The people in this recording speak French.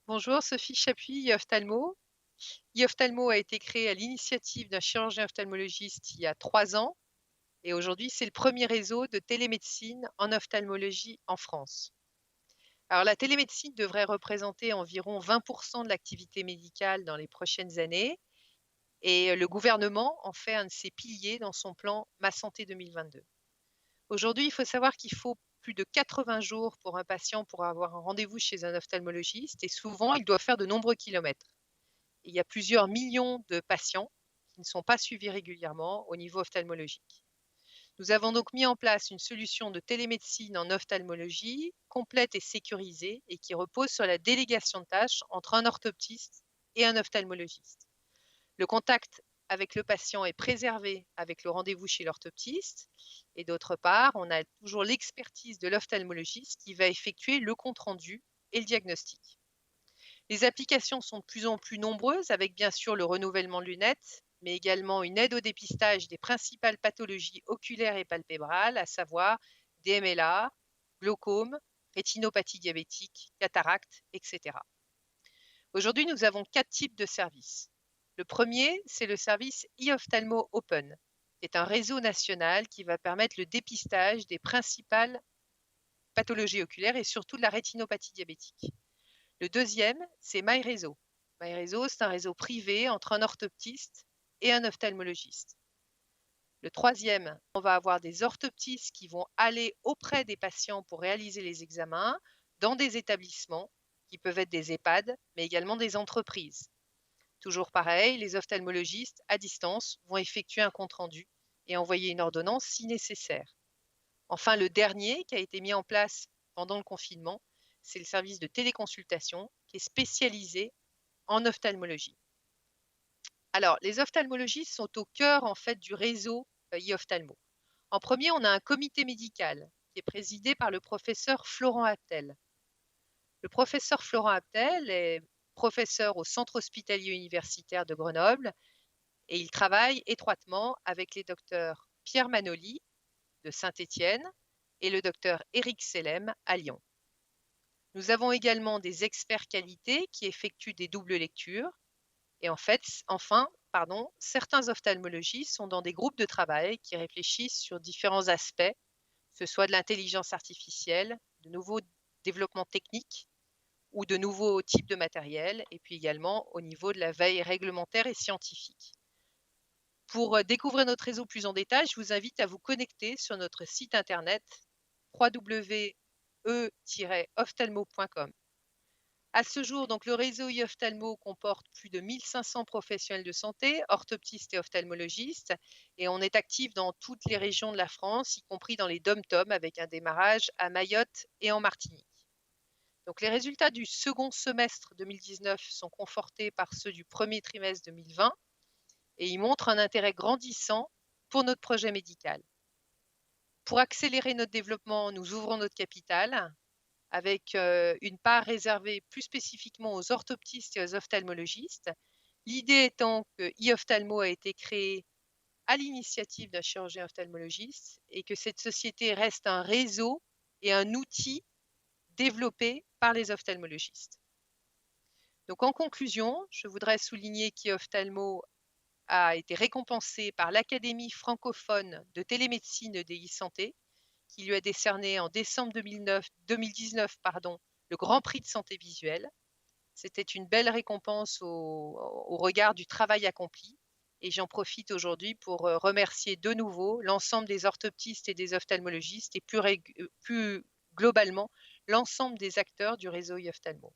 Bonjour, Sophie Chapuis, ophtalmo. Ophtalmo a été créé à l'initiative d'un chirurgien ophtalmologiste il y a 3 ans et aujourd'hui, c'est le premier réseau de télémédecine en ophtalmologie en France. Alors, la télémédecine devrait représenter environ 20% de l'activité médicale dans les prochaines années et le gouvernement en fait un de ses piliers dans son plan Ma Santé 2022. Aujourd'hui, il faut savoir qu'il faut plus de 80 jours pour un patient pour avoir un rendez-vous chez un ophtalmologiste et souvent, il doit faire de nombreux kilomètres. Il y a plusieurs millions de patients qui ne sont pas suivis régulièrement au niveau ophtalmologique. Nous avons donc mis en place une solution de télémédecine en ophtalmologie complète et sécurisée et qui repose sur la délégation de tâches entre un orthoptiste et un ophtalmologiste. Le contact avec le patient est préservé avec le rendez-vous chez l'orthoptiste et d'autre part, on a toujours l'expertise de l'ophtalmologiste qui va effectuer le compte-rendu et le diagnostic. Les applications sont de plus en plus nombreuses, avec bien sûr le renouvellement de lunettes, mais également une aide au dépistage des principales pathologies oculaires et palpébrales, à savoir DMLA, glaucome, rétinopathie diabétique, cataracte, etc. Aujourd'hui, nous avons 4 types de services. Le premier, c'est le service e-Ophthalmo Open, qui est un réseau national qui va permettre le dépistage des principales pathologies oculaires et surtout de la rétinopathie diabétique. Le deuxième, c'est MyRéseau. MyRéseau, c'est un réseau privé entre un orthoptiste et un ophtalmologiste. Le troisième, on va avoir des orthoptistes qui vont aller auprès des patients pour réaliser les examens dans des établissements qui peuvent être des EHPAD, mais également des entreprises. Toujours pareil, les ophtalmologistes à distance vont effectuer un compte-rendu et envoyer une ordonnance si nécessaire. Enfin, le dernier qui a été mis en place pendant le confinement, c'est le service de téléconsultation qui est spécialisé en ophtalmologie. Alors, les ophtalmologistes sont au cœur en fait du réseau e-ophtalmo. En premier, on a un comité médical qui est présidé par le professeur Florent Aptel. Le professeur Florent Aptel est professeur au Centre hospitalier universitaire de Grenoble et il travaille étroitement avec les docteurs Pierre Manoli de Saint-Étienne et le docteur Éric Sellem à Lyon. Nous avons également des experts qualité qui effectuent des doubles lectures. Et enfin, certains ophtalmologistes sont dans des groupes de travail qui réfléchissent sur différents aspects, que ce soit de l'intelligence artificielle, de nouveaux développements techniques ou de nouveaux types de matériel, et puis également au niveau de la veille réglementaire et scientifique. Pour découvrir notre réseau plus en détail, je vous invite à vous connecter sur notre site internet www.e-ophthalmo.com. À ce jour, donc, le réseau e-Ophthalmo comporte plus de 1500 professionnels de santé, orthoptistes et ophtalmologistes, et on est actif dans toutes les régions de la France, y compris dans les DOM-TOM, avec un démarrage à Mayotte et en Martinique. Donc, les résultats du second semestre 2019 sont confortés par ceux du premier trimestre 2020 et ils montrent un intérêt grandissant pour notre projet médical. Pour accélérer notre développement, nous ouvrons notre capital avec une part réservée plus spécifiquement aux orthoptistes et aux ophtalmologistes. L'idée étant que e-Ophthalmo a été créé à l'initiative d'un chirurgien ophtalmologiste et que cette société reste un réseau et un outil développé par les ophtalmologistes. Donc en conclusion, je voudrais souligner qu'e-Ophthalmo a été récompensé par l'Académie francophone de télémédecine de e-santé qui lui a décerné en décembre 2019 le Grand Prix de santé visuelle. C'était une belle récompense au regard du travail accompli. Et j'en profite aujourd'hui pour remercier de nouveau l'ensemble des orthoptistes et des ophtalmologistes et plus globalement l'ensemble des acteurs du réseau e-Ophthalmo.